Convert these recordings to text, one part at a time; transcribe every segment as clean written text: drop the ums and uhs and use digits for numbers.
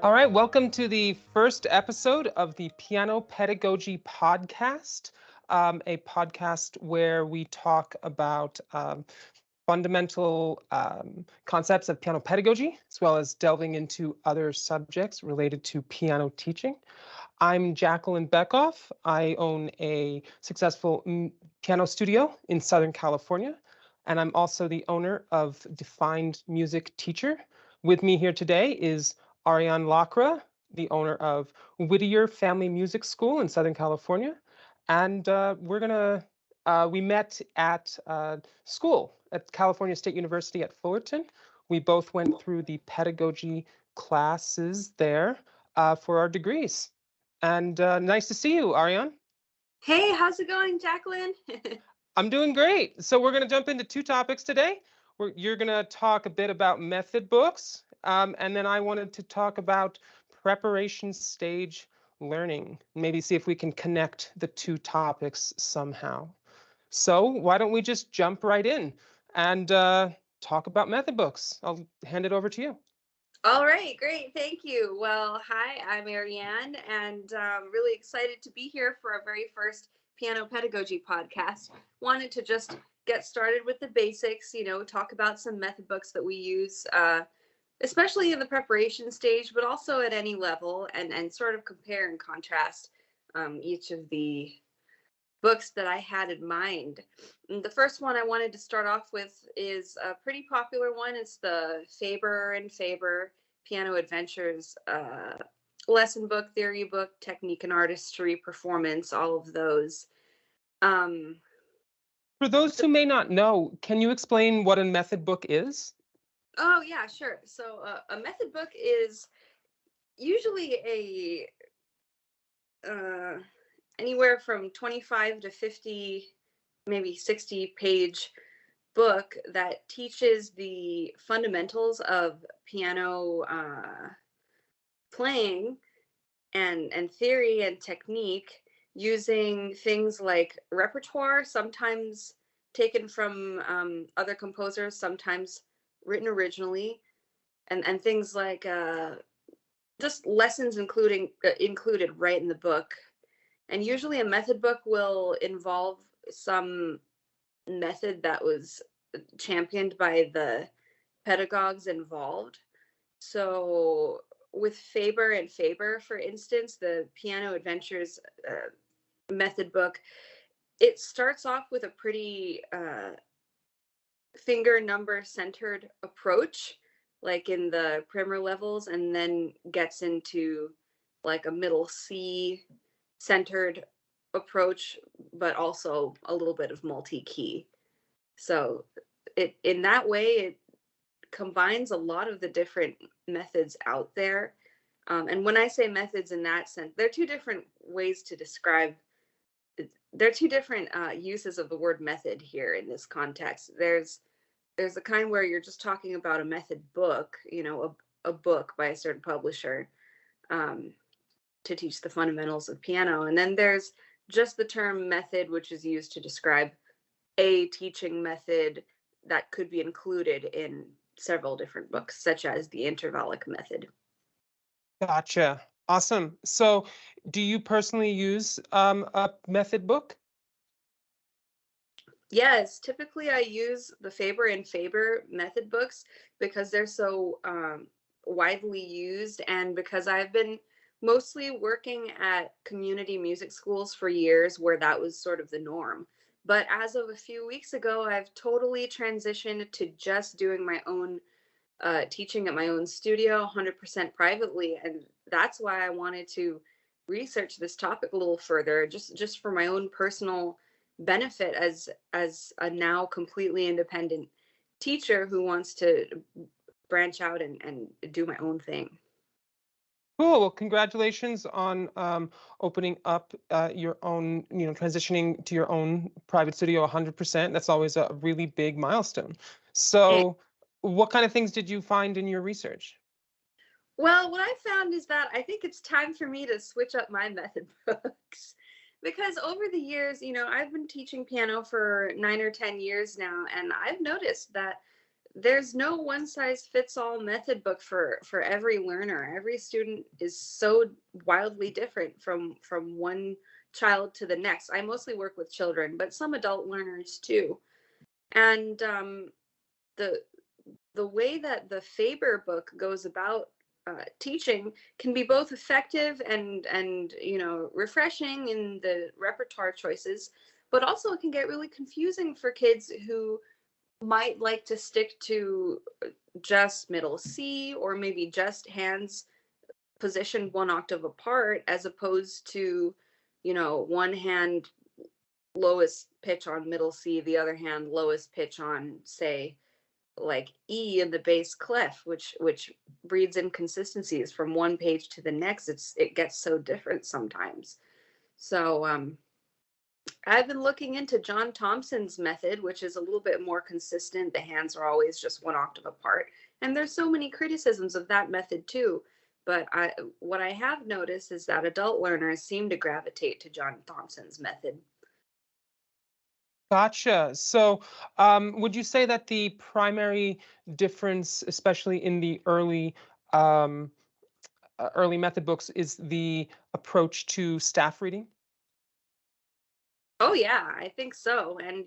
All right, welcome to the first episode of the Piano Pedagogy Podcast, a podcast where we talk about fundamental concepts of piano pedagogy, as well as delving into other subjects related to piano teaching. I'm Jacqueline Beckoff. I own a successful piano studio in Southern California, and I'm also the owner of Defined Music Teacher. With me here today is Arianne Lakra, the owner of Whittier Family Music School in Southern California. And we met at school at California State University at Fullerton. We both went through the pedagogy classes there for our degrees. And nice to see you, Arianne. Hey, how's it going, Jacqueline? I'm doing great. So we're going to jump into two topics today. You're going to talk a bit about method books, and then I wanted to talk about preparation stage learning, maybe see if we can connect the two topics somehow. So why don't we just jump right in and talk about method books? I'll hand it over to you. All right, great. Thank you. Well, hi, I'm Arianne, and really excited to be here for our very first Piano Pedagogy Podcast. Wanted to just get started with the basics, talk about some method books that we use, especially in the preparation stage, but also at any level, and sort of compare and contrast each of the books that I had in mind. And the first one I wanted to start off with is a pretty popular one. It's the Faber and Faber Piano Adventures lesson book, theory book, technique and artistry, performance, all of those. For those who may not know, can you explain what a method book is? Oh, yeah, sure. So a method book is usually anywhere from 25 to 50, maybe 60-page book that teaches the fundamentals of piano playing and theory and technique using things like repertoire, sometimes taken from other composers, sometimes written originally, and things like just lessons included right in the book. And usually a method book will involve some method that was championed by the pedagogues involved. So with Faber and Faber, for instance, the Piano Adventures method book, it starts off with a pretty finger number centered approach, like in the primer levels, and then gets into like a middle C centered approach, but also a little bit of multi-key. So in that way, it combines a lot of the different methods out there. And when I say methods in that sense, there are two different ways to describe. There are two different uses of the word method here in this context. There's the kind where you're just talking about a method book, a book by a certain publisher to teach the fundamentals of piano. And then there's just the term method, which is used to describe a teaching method that could be included in several different books, such as the intervallic method. Gotcha. Awesome. So do you personally use a method book? Yes, typically I use the Faber and Faber method books because they're so widely used, and because I've been mostly working at community music schools for years where that was sort of the norm. But as of a few weeks ago, I've totally transitioned to just doing my own teaching at my own studio 100% privately. And that's why I wanted to research this topic a little further, just for my own personal benefit as a now completely independent teacher who wants to branch out and do my own thing. Cool. Well, congratulations on opening up your own, transitioning to your own private studio 100%. That's always a really big milestone. So what kind of things did you find in your research? Well, what I found is that I think it's time for me to switch up my method books. Because over the years, I've been teaching piano for 9 or 10 years now, and I've noticed that there's no one size fits all method book for every learner. Every student is so wildly different from one child to the next. I mostly work with children, but some adult learners too. And the the way that the Faber book goes about teaching can be both effective and refreshing in the repertoire choices, but also it can get really confusing for kids who might like to stick to just middle C, or maybe just hands positioned one octave apart, as opposed to, one hand lowest pitch on middle C, the other hand lowest pitch on, say, like E in the bass clef, which breeds inconsistencies from one page to the next. It gets so different sometimes. So I've been looking into John Thompson's method, which is a little bit more consistent. The hands are always just one octave apart. And there's so many criticisms of that method too. But what I have noticed is that adult learners seem to gravitate to John Thompson's method. Gotcha. So, would you say that the primary difference, especially in the early method books, is the approach to staff reading? Oh yeah, I think so. And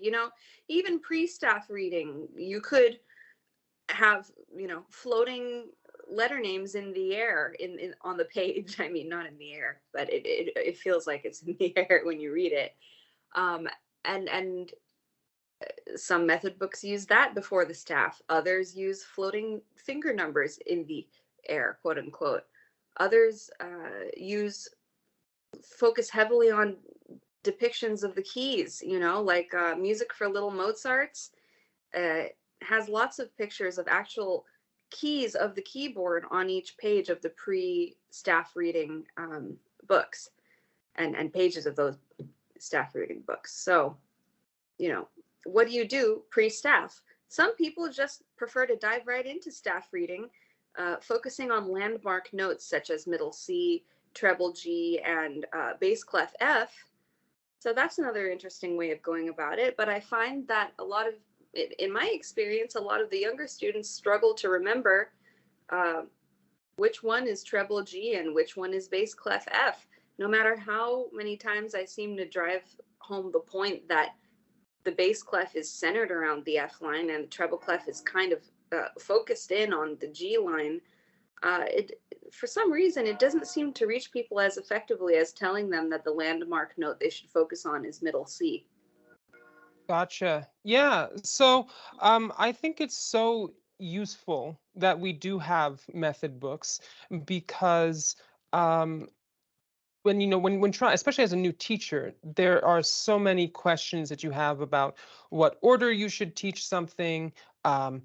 even pre-staff reading, you could have floating letter names in the air in on the page. I mean, not in the air, but it feels like it's in the air when you read it. And some method books use that before the staff. Others use floating finger numbers in the air, quote unquote. Others focus heavily on depictions of the keys, like Music for Little Mozart's has lots of pictures of actual keys of the keyboard on each page of the pre-staff reading books, and pages of those staff reading books. So, what do you do pre-staff? Some people just prefer to dive right into staff reading, focusing on landmark notes such as middle C, treble G, and bass clef F. So that's another interesting way of going about it. But I find that in my experience, a lot of the younger students struggle to remember which one is treble G and which one is bass clef F. No matter how many times I seem to drive home the point that the bass clef is centered around the F line and the treble clef is kind of focused in on the G line, for some reason, it doesn't seem to reach people as effectively as telling them that the landmark note they should focus on is middle C. Gotcha. Yeah. So, I think it's so useful that we do have method books because when trying, especially as a new teacher, there are so many questions that you have about what order you should teach something. How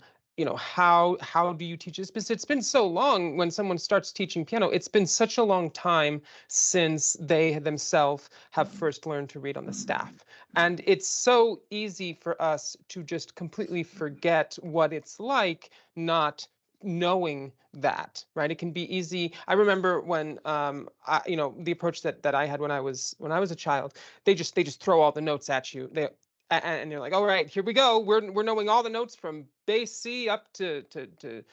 do you teach this? Because it's been so long when someone starts teaching piano. It's been such a long time since they themselves have first learned to read on the staff, and it's so easy for us to just completely forget what it's like not knowing that, right? It can be easy. I remember when the approach that I had when I was a child. They just throw all the notes at you. And they're like, all right, here we go. We're knowing all the notes from bass C up to the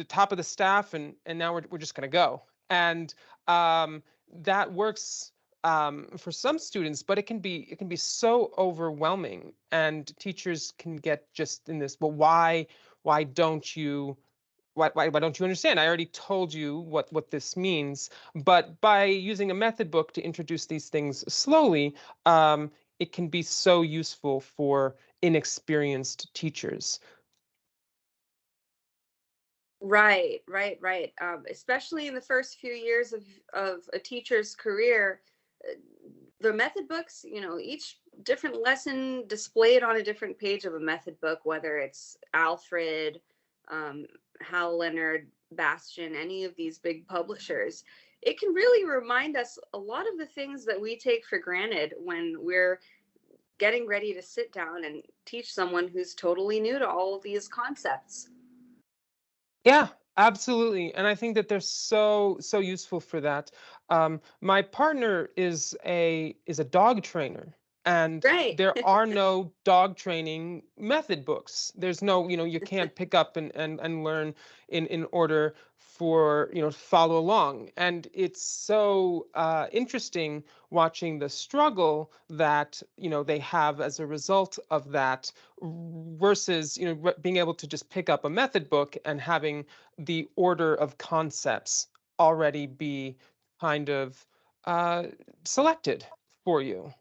top of the staff, and now we're just gonna go. And that works for some students, but it can be so overwhelming, and teachers can get just in this. Well, why don't you why don't you understand? I already told you what this means. But by using a method book to introduce these things slowly, it can be so useful for inexperienced teachers. Right, right, right. Especially in the first few years of a teacher's career, uh, the method books, each different lesson displayed on a different page of a method book, whether it's Alfred, um, Hal Leonard, Bastion, any of these big publishers, it can really remind us a lot of the things that we take for granted when we're getting ready to sit down and teach someone who's totally new to all of these concepts. Yeah, absolutely. And I think that they're so useful for that. My partner is a dog trainer. And Right. there are no dog training method books. There's no, you can't pick up and learn in order for, follow along. And it's so interesting watching the struggle that, they have as a result of that versus, being able to just pick up a method book and having the order of concepts already be kind of uh, selected for you.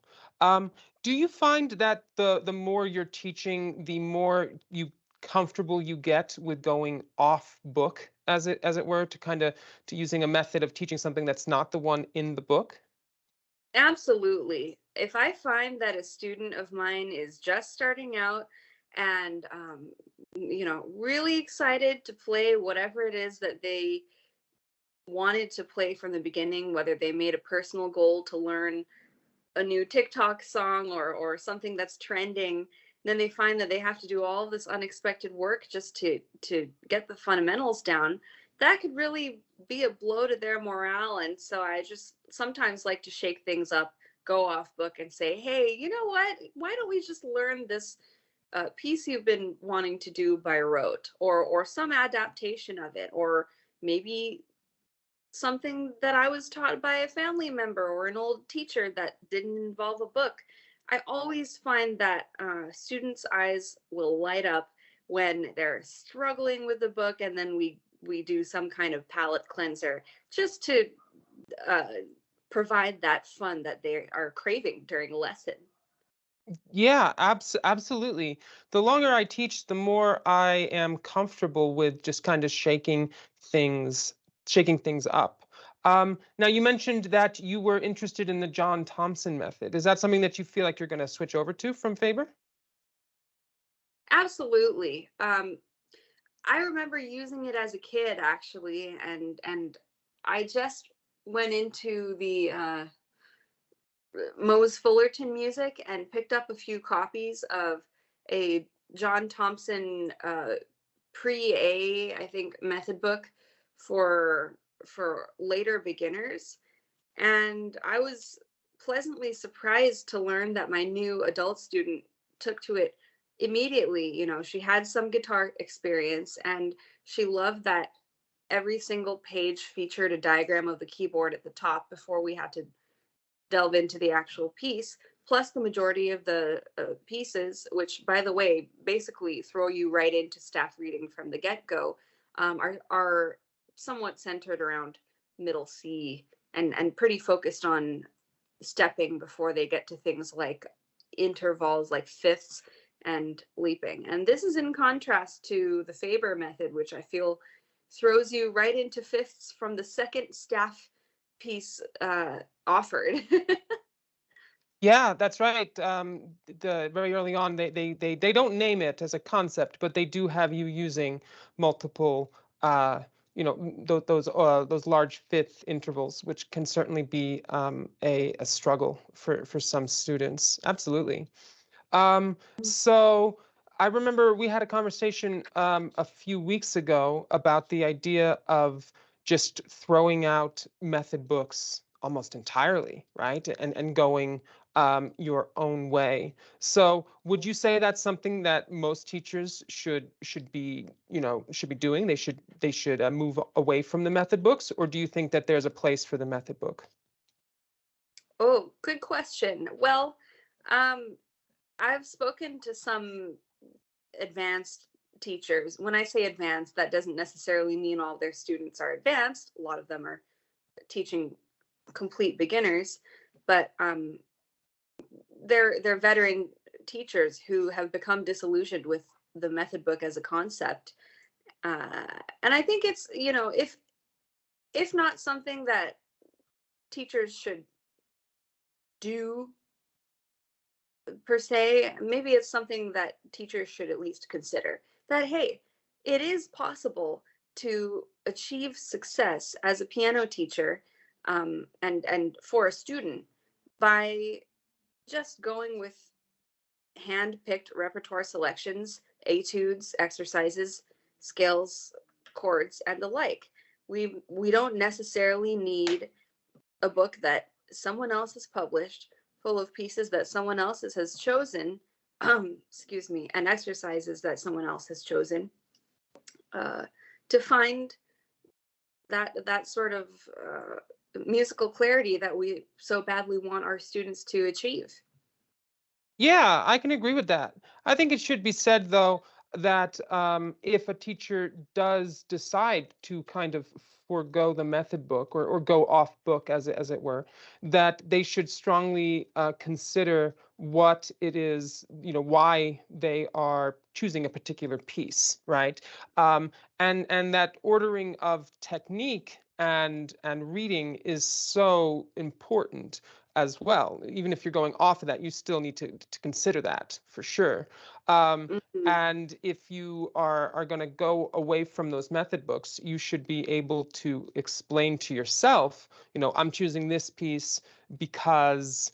Um, do you find that the more you're teaching, the more you comfortable you get with going off book, as it were, to kind of to using a method of teaching something that's not the one in the book? Absolutely. If I find that a student of mine is just starting out and, really excited to play whatever it is that they wanted to play from the beginning, whether they made a personal goal to learn a new TikTok song or something that's trending, then they find that they have to do all this unexpected work just to get the fundamentals down. That could really be a blow to their morale. And so I just sometimes like to shake things up, go off book and say, hey, you know what? Why don't we just learn this piece you've been wanting to do by rote, or some adaptation of it, or maybe something that I was taught by a family member or an old teacher that didn't involve a book. I always find that students' eyes will light up when they're struggling with the book, and then we do some kind of palate cleanser just to uh, provide that fun that they are craving during a lesson. Yeah, absolutely. The longer I teach, the more I am comfortable with just kind of things, shaking things up. Now, you mentioned that you were interested in the John Thompson method. Is that something that you feel like you're going to switch over to from Faber? Absolutely. I remember using it as a kid, actually, and I just went into the Mose Fullerton music and picked up a few copies of a John Thompson pre-A, I think, method book for later beginners. And I was pleasantly surprised to learn that my new adult student took to it immediately. She had some guitar experience and she loved that every single page featured a diagram of the keyboard at the top before we had to delve into the actual piece. Plus, the majority of the pieces, which, by the way, basically throw you right into staff reading from the get-go, are somewhat centered around middle C and pretty focused on stepping before they get to things like intervals, like fifths and leaping. And this is in contrast to the Faber method, which I feel throws you right into fifths from the second staff piece offered. Yeah, that's right. The very early on, they don't name it as a concept, but they do have you using multiple, those large fifth intervals, which can certainly be a struggle for some students. Absolutely. So I remember we had a conversation a few weeks ago about the idea of just throwing out method books almost entirely, right? And going your own way. So would you say that's something that most teachers should be, should be doing? They should move away from the method books, or do you think that there's a place for the method book? Oh, good question. Well, um, I've spoken to some advanced teachers. When I say advanced, that doesn't necessarily mean all their students are advanced. A lot of them are teaching complete beginners, but they're veteran teachers who have become disillusioned with the method book as a concept. And I think it's, if not something that teachers should do per se, maybe it's something that teachers should at least consider, that hey, it is possible to achieve success as a piano teacher, and for a student, by just going with hand-picked repertoire selections, etudes, exercises, scales, chords, and the like. We don't necessarily need a book that someone else has published full of pieces that someone else has chosen, excuse me, and exercises that someone else has chosen, to find that sort of musical clarity that we so badly want our students to achieve. Yeah, I can agree with that. I think it should be said, though, that if a teacher does decide to kind of forego the method book or go off book, as it were, that they should strongly consider what it is, why they are choosing a particular piece, right? And that ordering of technique and reading is so important as well. Even if you're going off of that, you still need to consider that for sure. Mhm. And if you are going to go away from those method books, you should be able to explain to yourself, I'm choosing this piece because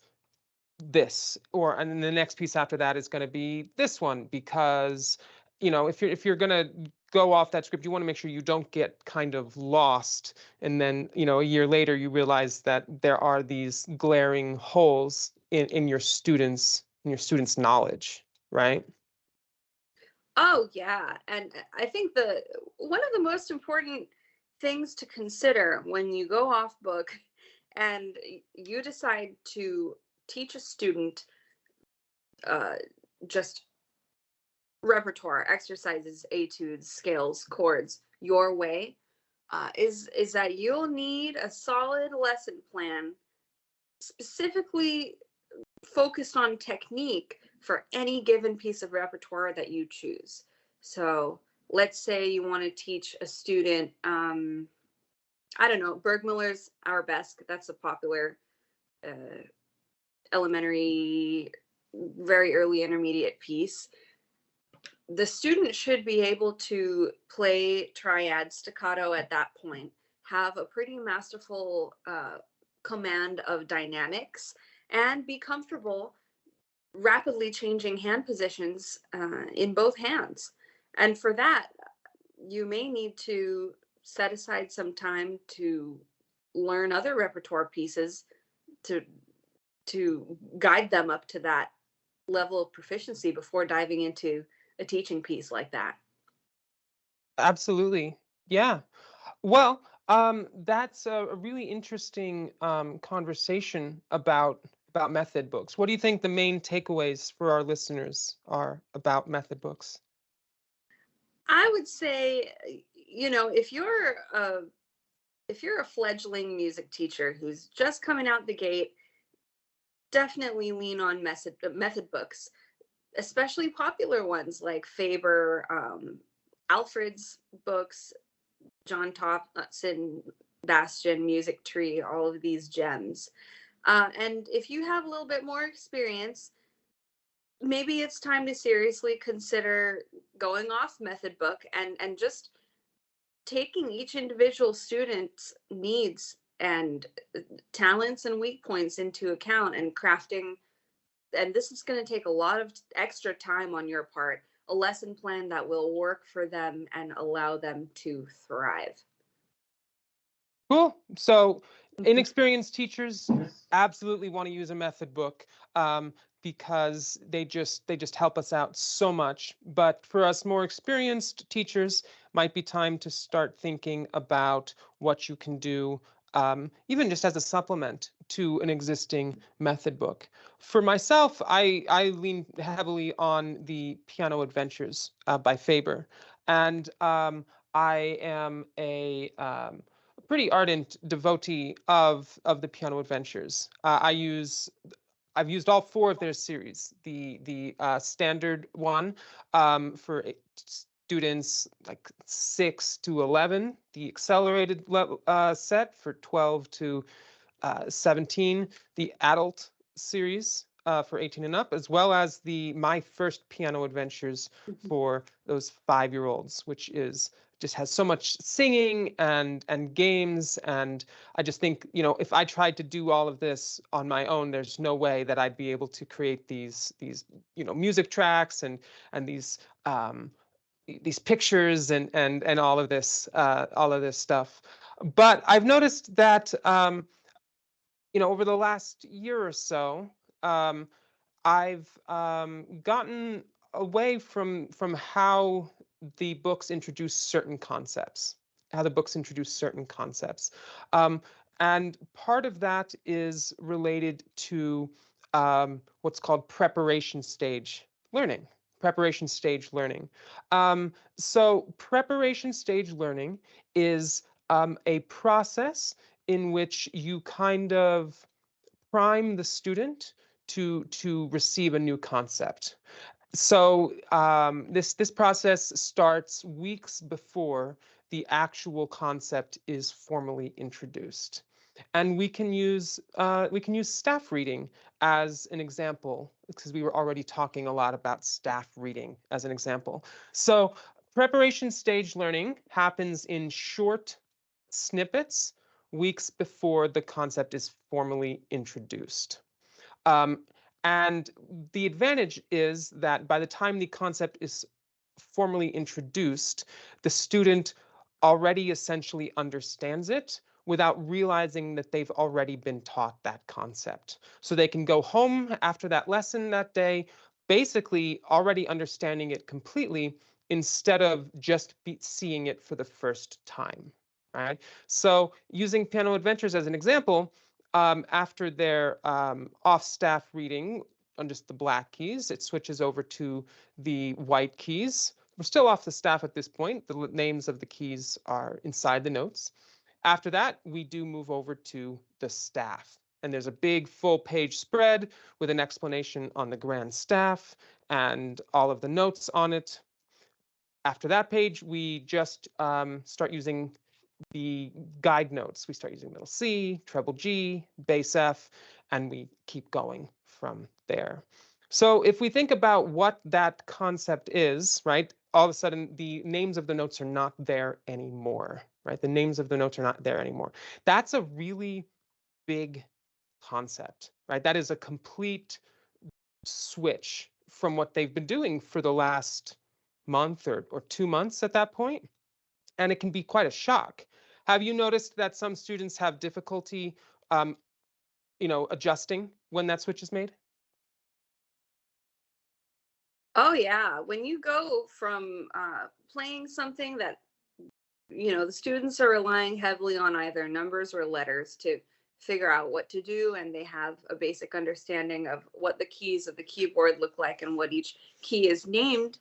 this, and then the next piece after that is going to be this one because, if you're going to go off that script, you want to make sure you don't get kind of lost, and then a year later you realize that there are these glaring holes in your students' knowledge, right? Oh yeah, and I think the one of the most important things to consider when you go off book and you decide to teach a student uh, just repertoire, exercises, etudes, scales, chords your way, is that you'll need a solid lesson plan specifically focused on technique for any given piece of repertoire that you choose. So let's say you want to teach a student, I don't know, Bergmüller's Arabesque. That's a popular uh, elementary, very early intermediate piece. The student should be able to play triad staccato at that point, have a pretty masterful command of dynamics, and be comfortable rapidly changing hand positions in both hands. And for that, you may need to set aside some time to learn other repertoire pieces to guide them up to that level of proficiency before diving into a teaching piece like that. Absolutely. Yeah. Well, that's a really interesting conversation about method books. What do you think the main takeaways for our listeners are about method books? I would say, if you're a fledgling music teacher who's just coming out the gate, definitely lean on method books, especially popular ones like Faber, Alfred's books, John Thompson, Bastion, Music Tree, all of these gems. And if you have a little bit more experience, maybe it's time to seriously consider going off method book and just taking each individual student's needs and talents and weak points into account and crafting. And this is going to take a lot of extra time on your part, a lesson plan that will work for them and allow them to thrive. Cool. So inexperienced teachers absolutely want to use a method book um, because they just help us out so much. But for us more experienced teachers, might be time to start thinking about what you can do, even just as a supplement to an existing method book. For myself, I lean heavily on the Piano Adventures by Faber, and I am a pretty ardent devotee of the Piano Adventures. I've used all four of their series. The standard one for students like 6 to 11, the accelerated set for 12 to 17, the adult series for 18 and up, as well as the My First Piano Adventures for those 5-year-olds, which is just has so much singing and games. And I just think, if I tried to do all of this on my own, there's no way that I'd be able to create these music tracks and these pictures and all of this stuff. But I've noticed that over the last year or so, I've gotten away from how the books introduce certain concepts, how the books introduce certain concepts. Um, and part of that is related to what's called preparation stage learning. Preparation stage learning. So, preparation stage learning is a process in which you kind of prime the student to receive a new concept. So this process starts weeks before the actual concept is formally introduced, and we can use staff reading as an example because we were already talking a lot about staff reading as an example. So preparation stage learning happens in short snippets weeks before the concept is formally introduced. Um, and the advantage is that by the time the concept is formally introduced, the student already essentially understands it without realizing that they've already been taught that concept. So they can go home after that lesson that day, basically already understanding it completely instead of just seeing it for the first time. Right. So using Piano Adventures as an example, after their off-staff reading on just the black keys, it switches over to the white keys. We're still off the staff at this point. The names of the keys are inside the notes. After that, we do move over to the staff. And there's a big full page spread with an explanation on the grand staff and all of the notes on it. After that page, we just start using the guide notes. We start using middle C, treble G, bass F, and we keep going from there. So if we think about what that concept is, right, all of a sudden the names of the notes are not there anymore, right? The names of the notes are not there anymore. That's a really big concept, right? That is a complete switch from what they've been doing for the last month or 2 months at that point, and it can be quite a shock. Have you noticed that some students have difficulty, um, adjusting when that switch is made? Oh yeah, when you go from playing something that the students are relying heavily on either numbers or letters to figure out what to do, and they have a basic understanding of what the keys of the keyboard look like and what each key is named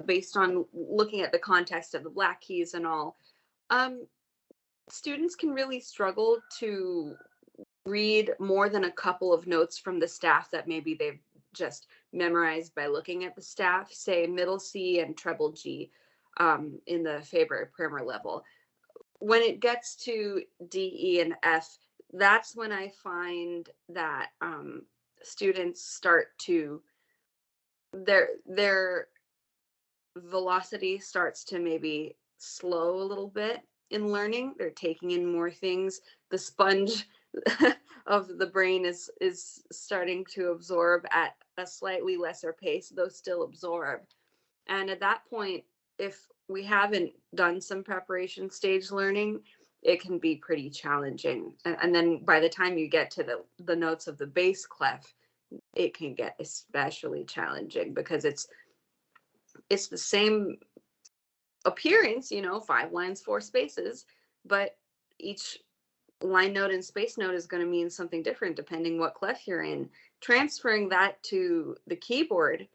based on looking at the context of the black keys and all. um, Students can really struggle to read more than a couple of notes from the staff that maybe they've just memorized by looking at the staff, say middle C and treble G in the Faber primer level. When it gets to D, E, and F, that's when I find that students start to their velocity starts to maybe slow a little bit in learning. They're taking in more things. The sponge of the brain is starting to absorb at a slightly lesser pace, though still absorb. And at that point, if we haven't done some preparation stage learning, it can be pretty challenging. And then by the time you get to the notes of the bass clef, it can get especially challenging because it's the same appearance, 5 lines, 4 spaces, but each line note and space note is going to mean something different depending what clef you're in. Transferring that to the keyboard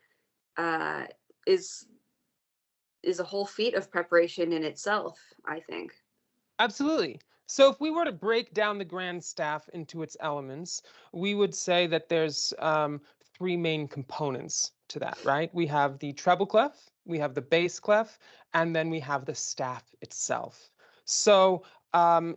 uh, is a whole feat of preparation in itself, I think. Absolutely. So if we were to break down the grand staff into its elements, we would say that there's three main components to that, right? We have the treble clef, we have the bass clef, and then we have the staff itself. So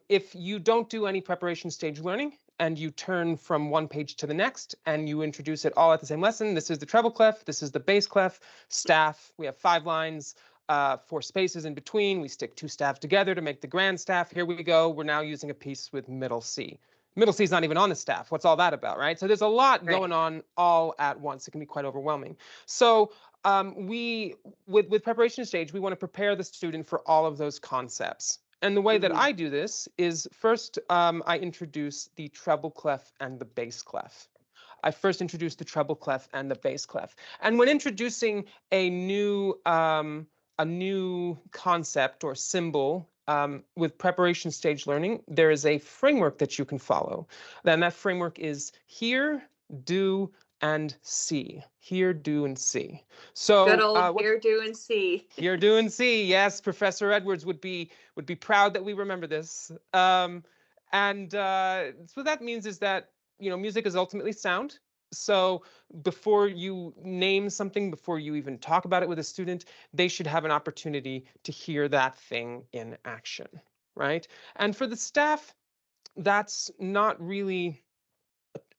if you don't do any preparation stage learning and you turn from one page to the next and you introduce it all at the same lesson, this is the treble clef, this is the bass clef, staff, we have 5 lines, 4 spaces in between. We stick 2 staffs together to make the grand staff. Here we go. We're now using a piece with middle C. Middle C is not even on the staff. What's all that about, right? So there's a lot Right. going on all at once. It can be quite overwhelming. So with preparation stage, we want to prepare the student for all of those concepts. And the way that Mm-hmm. I do this is first, I introduce the treble clef and the bass clef. I first introduced the treble clef and the bass clef. And when introducing a new concept or symbol with preparation stage learning, there is a framework that you can follow. Then that framework is hear, do, and see. Hear, do, and see. So good old hear, do, and see. Hear, do, and see. Yes, Professor Edwards would be proud that we remember this. So that means is that music is ultimately sound. So before you name something, before you even talk about it with a student, they should have an opportunity to hear that thing in action, right? And for the staff, that's not really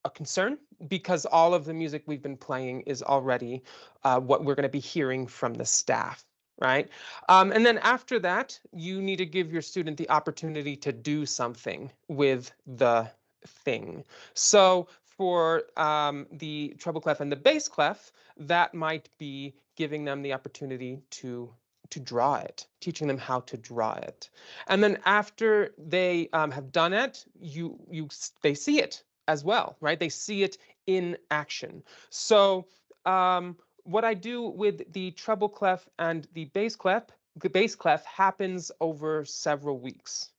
a concern because all of the music we've been playing is already what we're going to be hearing from the staff, right? And then after that, you need to give your student the opportunity to do something with the thing. So for the treble clef and the bass clef, that might be giving them the opportunity to draw it, teaching them how to draw it. And then after they have done it, they see it as well, right? They see it in action. So what I do with the treble clef and the bass clef happens over several weeks.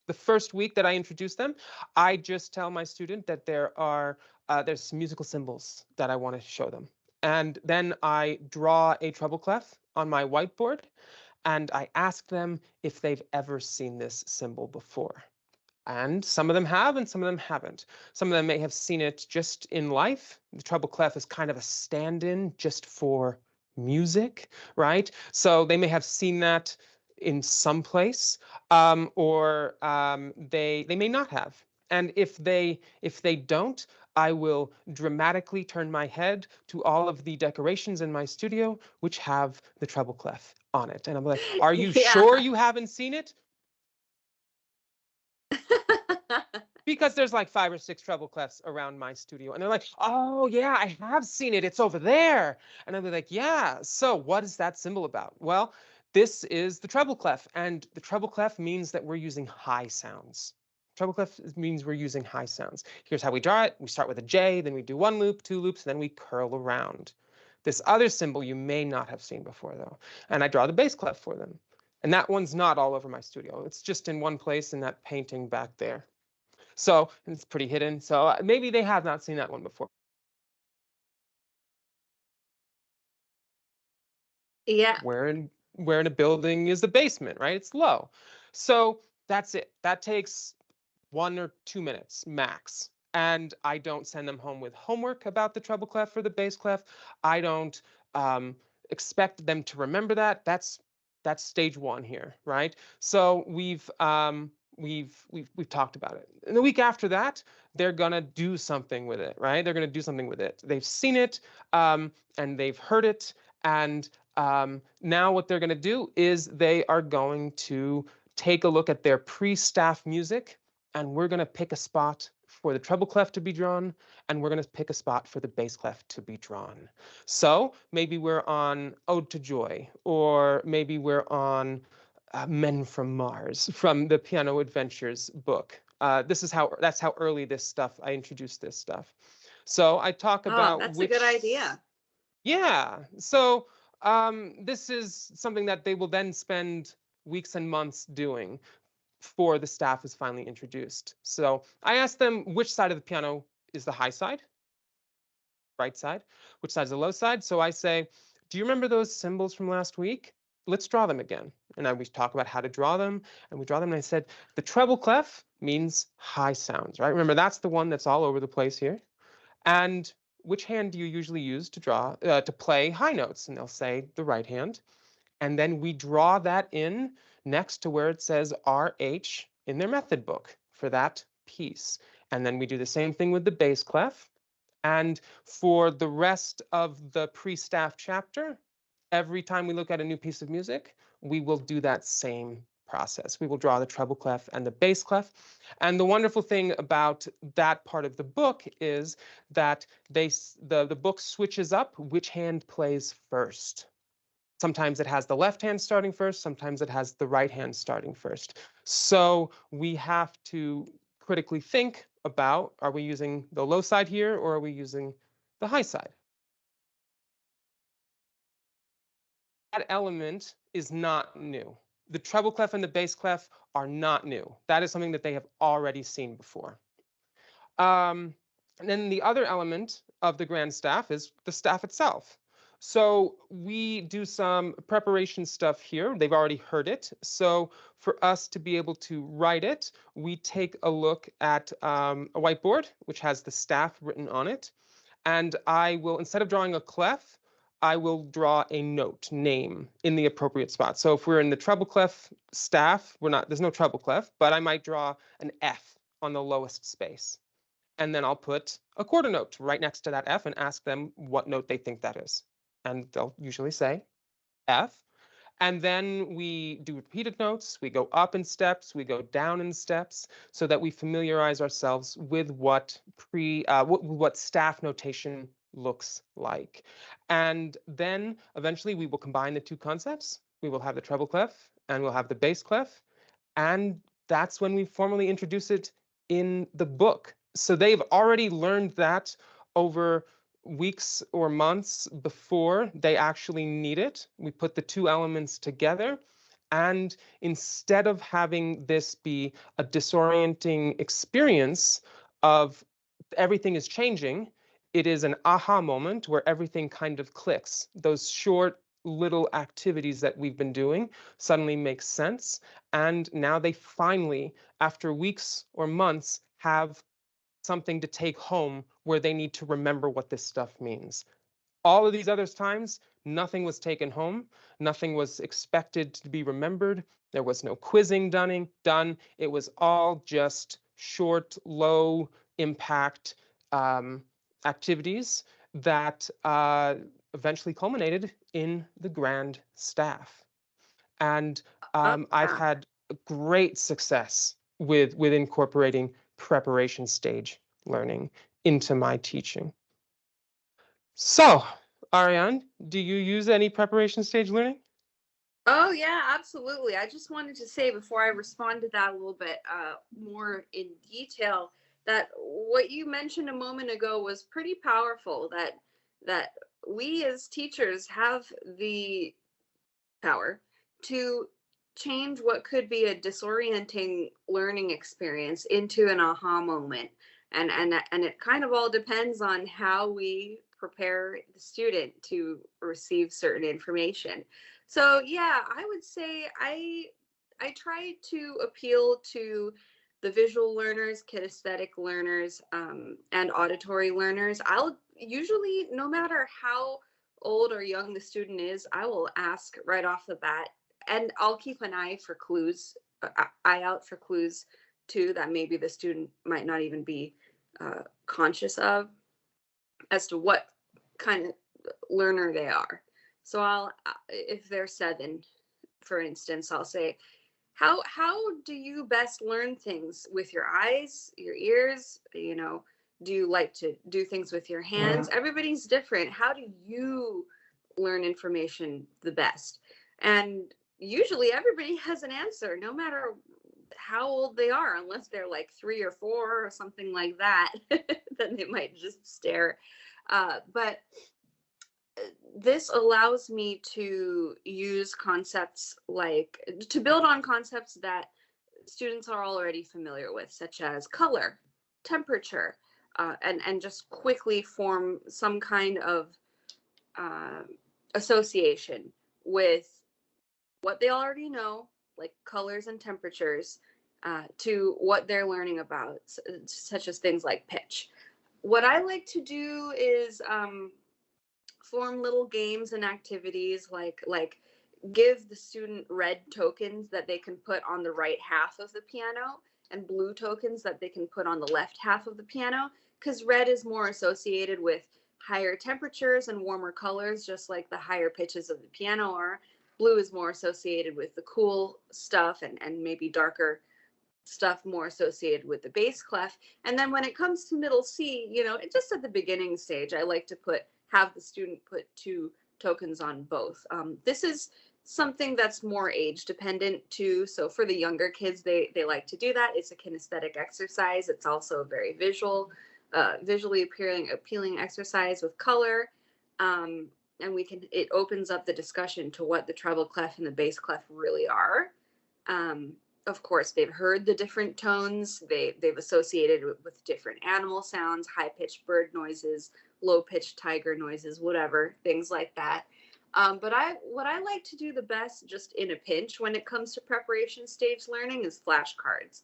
The first week that I introduce them, I just tell my student that there's some musical symbols that I want to show them. And then I draw a treble clef on my whiteboard and I ask them if they've ever seen this symbol before. And some of them have, and some of them haven't. Some of them may have seen it just in life. The treble clef is kind of a stand-in just for music, right? So they may have seen that in some place, or they may not have. And if they don't, I will dramatically turn my head to all of the decorations in my studio which have the treble clef on it, and I'm like, "Are you sure you haven't seen it?" Because there's like 5 or 6 treble clefs around my studio. And they're like, "Oh, yeah, I have seen it. It's over there." And I'll be like, "Yeah, so what is that symbol about?" Well, this is the treble clef. And the treble clef means that we're using high sounds. Treble clef means we're using high sounds. Here's how we draw it. We start with a J, then we do 1 loop, 2 loops, and then we curl around. This other symbol you may not have seen before, though. And I draw the bass clef for them. And that one's not all over my studio. It's just in one place in that painting back there. So it's pretty hidden. So maybe they have not seen that one before. Yeah. Where in a building is the basement, right? It's low. So that's it. That takes 1 or 2 minutes max. And I don't send them home with homework about the treble clef or the bass clef. I don't expect them to remember that. That's stage 1 here, right? So we've talked about it. And the week after that, they're gonna do something with it, right? They're gonna do something with it. They've seen it and they've heard it, and now what they're gonna do is they are going to take a look at their pre-staff music, and we're gonna pick a spot for the treble clef to be drawn, and we're going to pick a spot for the bass clef to be drawn. So maybe we're on Ode to Joy, or maybe we're on Men from Mars from the Piano Adventures book. That's how early I introduced this stuff. So I talk about that's a good idea. Yeah. So this is something that they will then spend weeks and months doing before the staff is finally introduced. So I asked them which side of the piano is the high side, right side, which side is the low side. So I say, "Do you remember those symbols from last week? Let's draw them again." And we talk about how to draw them, and we draw them. And I said, the treble clef means high sounds, right? Remember, that's the one that's all over the place here. And which hand do you usually use to play high notes? And they'll say the right hand. And then we draw that in next to where it says RH in their method book for that piece. And then we do the same thing with the bass clef. And for the rest of the pre-staff chapter, every time we look at a new piece of music, we will do that same process. We will draw the treble clef and the bass clef. And the wonderful thing about that part of the book is that the book switches up which hand plays first. Sometimes it has the left hand starting first, sometimes it has the right hand starting first. So we have to critically think about, are we using the low side here or are we using the high side. That element is not new. The treble clef and the bass clef are not new. That is something that they have already seen before. And then the other element of the grand staff is the staff itself. So we do some preparation stuff here. They've already heard it. So for us to be able to write it, we take a look at a whiteboard, which has the staff written on it. And I will, instead of drawing a clef, I will draw a note name in the appropriate spot. So if we're in the treble clef staff, there's no treble clef, but I might draw an F on the lowest space. And then I'll put a quarter note right next to that F and ask them what note they think that is. And they'll usually say F. And then we do repeated notes. We go up in steps. We go down in steps so that we familiarize ourselves with what staff notation looks like. And then eventually we will combine the two concepts. We will have the treble clef and we'll have the bass clef. And that's when we formally introduce it in the book. So they've already learned that over weeks or months before they actually need it. We put the two elements together. And instead of having this be a disorienting experience of everything is changing, it is an aha moment where everything kind of clicks. Those short little activities that we've been doing suddenly make sense. And now they finally, after weeks or months, have something to take home where they need to remember what this stuff means. All of these other times, nothing was taken home. Nothing was expected to be remembered. There was no quizzing done. It was all just short, low impact activities that eventually culminated in the grand staff. And I've had great success with incorporating preparation stage learning into my teaching. So, Arianne, do you use any preparation stage learning? Oh yeah, absolutely. I just wanted to say before I respond to that a little bit more in detail that what you mentioned a moment ago was pretty powerful. That we as teachers have the power to change what could be a disorienting learning experience into an aha moment. And it kind of all depends on how we prepare the student to receive certain information. So yeah, I would say I try to appeal to the visual learners, kinesthetic learners, and auditory learners. I'll usually, no matter how old or young the student is, I will ask right off the bat, and I'll keep an eye out for clues too that maybe the student might not even be conscious of as to what kind of learner they are. So if they're 7, for instance, I'll say, how do you best learn things? With your eyes, your ears? Do you like to do things with your hands? Everybody's different. How do you learn information the best? And usually everybody has an answer, no matter how old they are, unless they're like 3 or 4 or something like that. Then they might just stare. But this allows me to use concepts to build on concepts that students are already familiar with, such as color, temperature, and just quickly form some kind of association with what they already know, like colors and temperatures, to what they're learning about, such as things like pitch. What I like to do is form little games and activities like give the student red tokens that they can put on the right half of the piano and blue tokens that they can put on the left half of the piano, because red is more associated with higher temperatures and warmer colors, just like the higher pitches of the piano are. Blue is more associated with the cool stuff and maybe darker stuff more associated with the bass clef. And then when it comes to middle C, just at the beginning stage, I like to have the student put 2 tokens on both. This is something that's more age dependent too. So for the younger kids, they like to do that. It's a kinesthetic exercise. It's also very visual. visually appealing exercise with color. And it opens up the discussion to what the treble clef and the bass clef really are. Of course, they've heard the different tones. They've associated it with different animal sounds, high-pitched bird noises, low-pitched tiger noises, whatever, things like that. But what I like to do the best, just in a pinch, when it comes to preparation stage learning, is flashcards.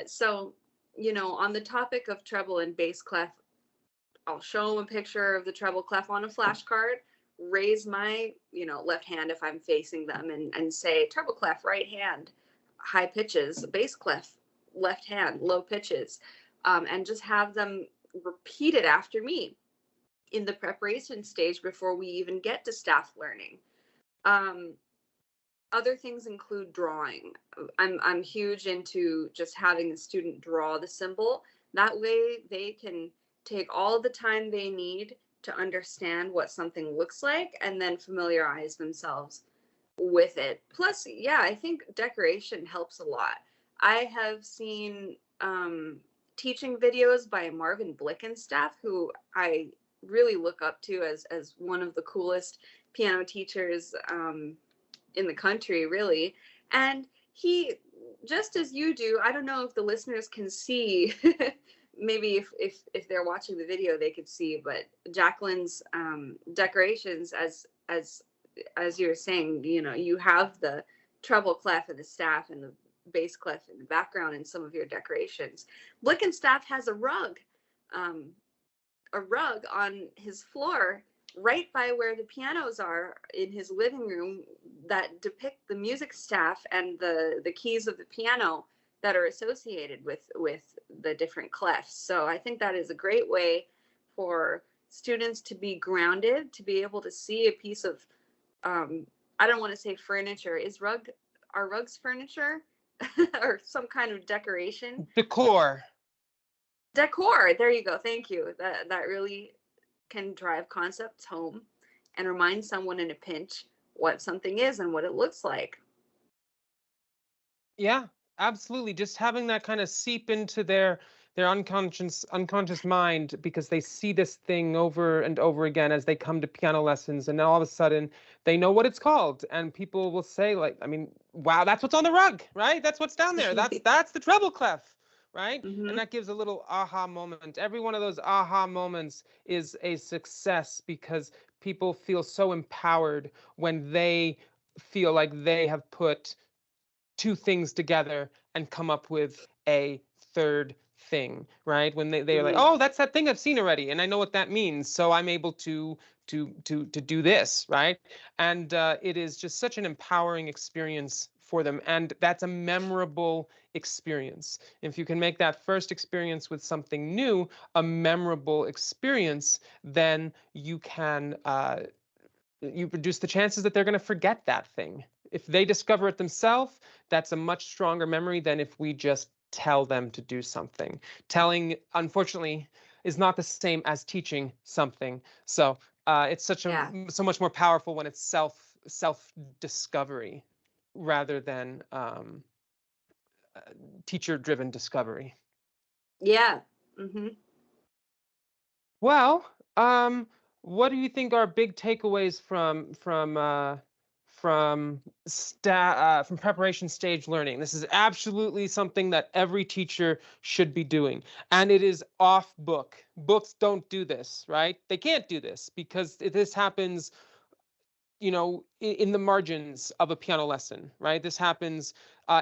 So, on the topic of treble and bass clef, I'll show them a picture of the treble clef on a flashcard, raise my, left hand if I'm facing them, and say treble clef, right hand, high pitches, bass clef, left hand, low pitches, and just have them repeat it after me in the preparation stage before we even get to staff learning. Other things include drawing. I'm huge into just having the student draw the symbol. That way they can take all the time they need to understand what something looks like and then familiarize themselves with it. Plus, yeah, I think decoration helps a lot. I have seen teaching videos by Marvin Blickenstaff, who I really look up to as one of the coolest piano teachers in the country, really. And he, just as you do, I don't know if the listeners can see maybe if they're watching the video they could see, but Jacqueline's decorations, as you were saying, you have the treble clef and the staff and the bass clef in the background in some of your decorations. Blickenstaff has a rug on his floor right by where the pianos are in his living room that depict the music staff and the keys of the piano that are associated with the different clefs. So I think that is a great way for students to be grounded, to be able to see a piece of, I don't want to say furniture. Are rugs furniture? Or some kind of decoration? Decor. There you go. Thank you. That really can drive concepts home and remind someone in a pinch what something is and what it looks like. Yeah, absolutely. Just having that kind of seep into their unconscious mind, because they see this thing over and over again as they come to piano lessons, and then all of a sudden they know what it's called, and people will say, like, I mean, wow, that's what's on the rug, right? That's what's down there. That's the treble clef, right? Mm-hmm. And that gives a little aha moment. Every one of those aha moments is a success, because people feel so empowered when they feel like they have put two things together and come up with a third thing, right? When they're like, oh, that's that thing I've seen already, and I know what that means, so I'm able to do this, right? And it is just such an empowering experience for them, and that's a memorable experience. If you can make that first experience with something new a memorable experience, then you can you reduce the chances that they're going to forget that thing. If they discover it themselves, that's a much stronger memory than if we just tell them to do something. Telling, unfortunately, is not the same as teaching something. So it's so much more powerful when it's self discovery rather than teacher driven discovery. Yeah. Mm-hmm. Well, what do you think are big takeaways from preparation stage learning? This is absolutely something that every teacher should be doing, and it is off book. Books don't do this, right? They can't do this because this happens, in the margins of a piano lesson, right? This happens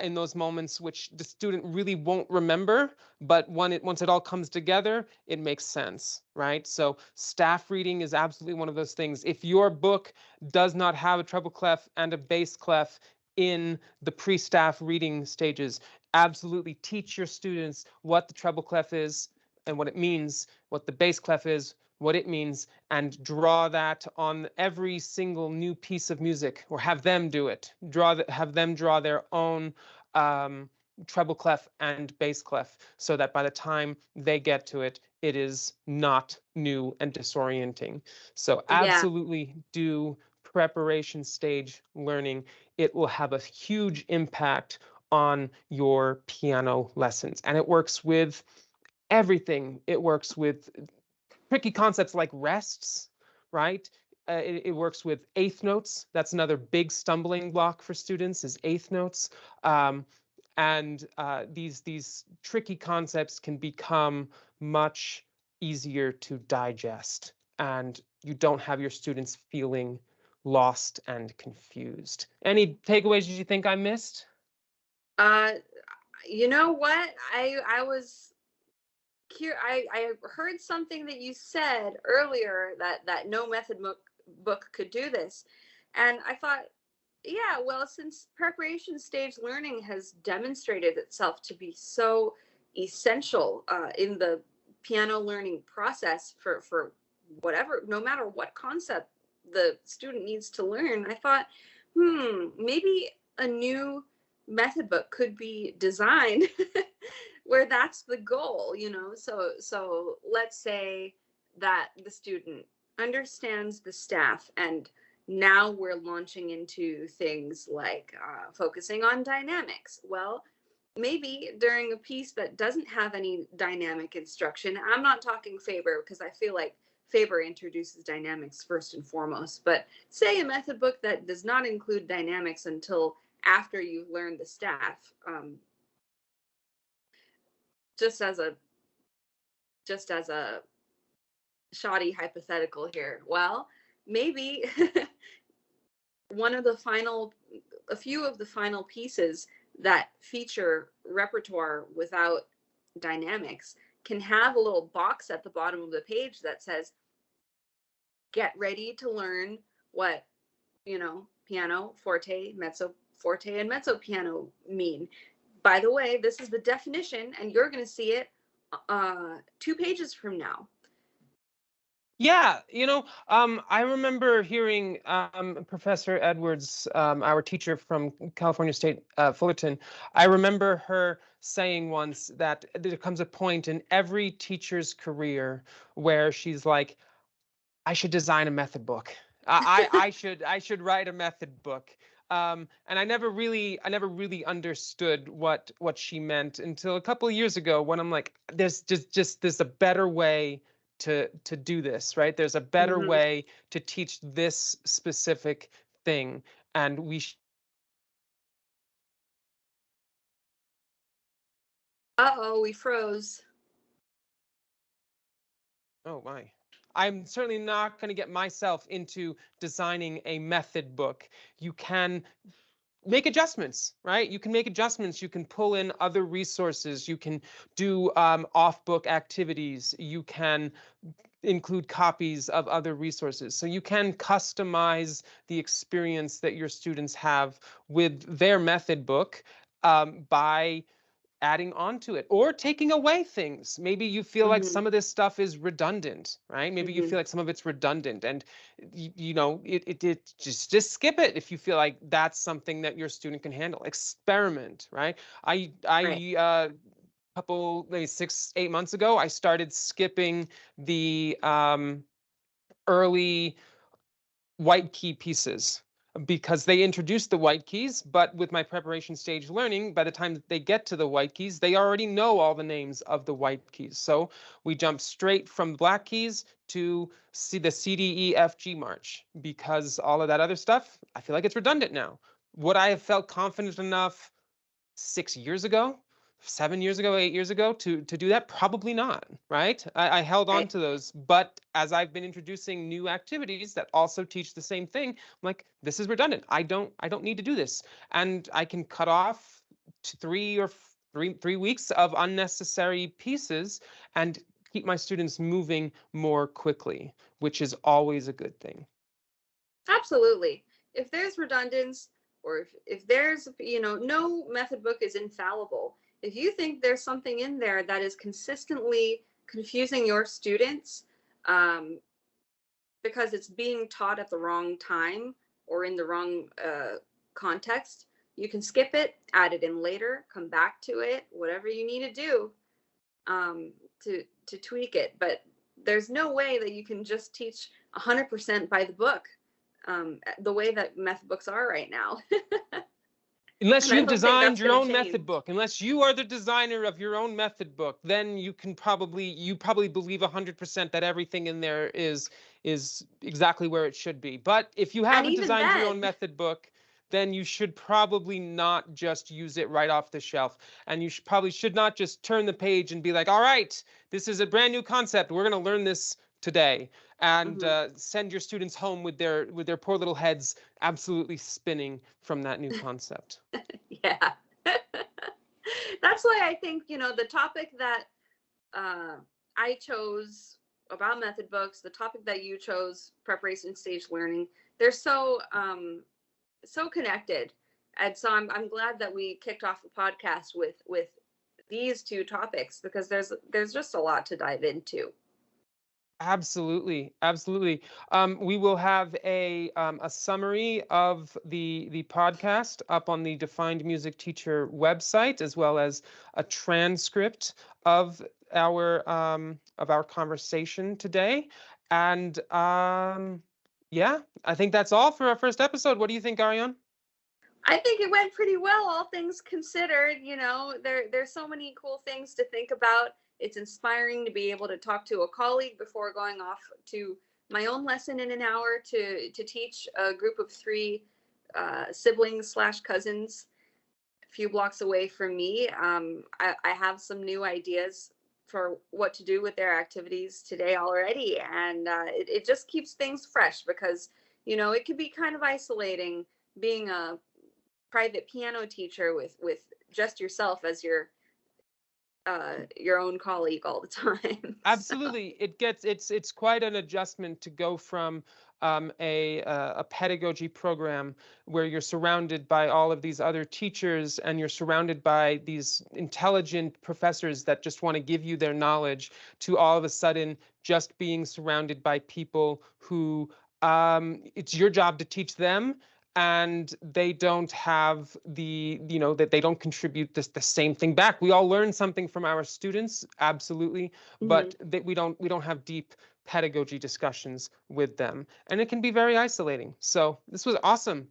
in those moments which the student really won't remember, but once it all comes together, it makes sense, right? So staff reading is absolutely one of those things. If your book does not have a treble clef and a bass clef in the pre-staff reading stages, absolutely teach your students what the treble clef is and what it means, what the bass clef is, what it means, and draw that on every single new piece of music, or have them do it. Have them draw their own treble clef and bass clef, so that by the time they get to it, it is not new and disorienting. So absolutely do preparation stage learning. It will have a huge impact on your piano lessons, and it works with everything. It works with tricky concepts like rests, right? It works with eighth notes. That's another big stumbling block for students is eighth notes. Um, and these tricky concepts can become much easier to digest, and you don't have your students feeling lost and confused. Any takeaways you think I missed? Uh, you know what? I was I heard something that you said earlier that no method book could do this, and I thought, yeah, well, since preparation stage learning has demonstrated itself to be so essential in the piano learning process for whatever, no matter what concept the student needs to learn, I thought, maybe a new method book could be designed where that's the goal, so let's say that the student understands the staff, and now we're launching into things like focusing on dynamics. Well, maybe during a piece that doesn't have any dynamic instruction, I'm not talking Faber because I feel like Faber introduces dynamics first and foremost, but say a method book that does not include dynamics until after you've learned the staff. Just as a shoddy hypothetical here. Well, maybe a few of the final pieces that feature repertoire without dynamics can have a little box at the bottom of the page that says, get ready to learn what, piano, forte, mezzo forte, and mezzo piano mean. By the way, this is the definition, and you're going to see it 2 pages from now. Yeah, I remember hearing Professor Edwards, our teacher from California State, Fullerton. I remember her saying once that there comes a point in every teacher's career where she's like, I should design a method book. I should write a method book. And I never really understood what she meant until a couple of years ago when I'm like, there's a better way to do this, right? There's a better Mm-hmm. way to teach this specific thing, and we Uh-oh, we froze. Oh my. I'm certainly not going to get myself into designing a method book. You can make adjustments, right? You can make adjustments. You can pull in other resources. You can do off-book activities. You can include copies of other resources. So you can customize the experience that your students have with their method book by adding on to it or taking away things. Maybe you feel like Mm-hmm. some of this stuff is redundant, right? Maybe you Mm-hmm. feel like some of it's redundant, and it just skip it if you feel like that's something that your student can handle. Experiment, right? Right. Couple maybe 6-8 months ago, I started skipping the early white key pieces because they introduced the white keys, but with my preparation stage learning, by the time that they get to the white keys, they already know all the names of the white keys. So we jump straight from black keys to see the C, D, E, F, G march, because all of that other stuff, I feel like it's redundant now. Would I have felt confident enough 6 years ago, 7 years ago, 8 years ago to do that? Probably not, right? I held on Right. to those, but as I've been introducing new activities that also teach the same thing, I'm like, this is redundant. I don't need to do this, and I can cut off 3 weeks of unnecessary pieces and keep my students moving more quickly, which is always a good thing. Absolutely. If there's redundance, or if there's, no method book is infallible. If you think there's something in there that is consistently confusing your students, because it's being taught at the wrong time or in the wrong context, you can skip it, add it in later, come back to it, whatever you need to do um, to tweak it. But there's no way that you can just teach 100% by the book, the way that method books are right now. Unless And I you've don't think designed that's your going to own method change. book, unless you are the designer of your own method book, then you probably believe 100% that everything in there is exactly where it should be. But if you And haven't even designed your then, own method book, then you should probably not just use it right off the shelf. And you probably should not just turn the page and be like, all right, this is a brand new concept. We're going to learn this today, and mhm, send your students home with their poor little heads absolutely spinning from that new concept. yeah. That's why I think, the topic that I chose about method books, the topic that you chose, preparation stage learning, they're so connected. And so I'm glad that we kicked off the podcast with these two topics, because there's just a lot to dive into. Absolutely, absolutely. We will have a summary of the podcast up on the Defined Music Teacher website, as well as a transcript of our conversation today. And yeah, I think that's all for our first episode. What do you think, Ariane? I think it went pretty well, all things considered. There's so many cool things to think about. It's inspiring to be able to talk to a colleague before going off to my own lesson in an hour to teach a group of three siblings/cousins a few blocks away from me. I have some new ideas for what to do with their activities today already, and it just keeps things fresh, because it can be kind of isolating being a private piano teacher with just yourself as your own colleague all the time. So, Absolutely, it's quite an adjustment to go from a pedagogy program where you're surrounded by all of these other teachers and you're surrounded by these intelligent professors that just want to give you their knowledge, to all of a sudden just being surrounded by people who it's your job to teach them, and they don't have that they don't contribute the same thing back. We all learn something from our students, absolutely, mhm. but that we don't have deep pedagogy discussions with them, and it can be very isolating. So this was awesome.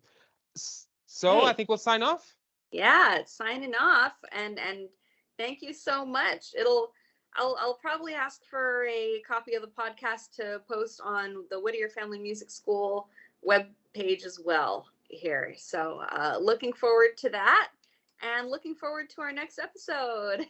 So I Hey, think we'll sign off. yeah, signing off, and thank you so much. I'll probably ask for a copy of the podcast to post on the Whittier Family Music School web page as well here. So looking forward to that, and looking forward to our next episode.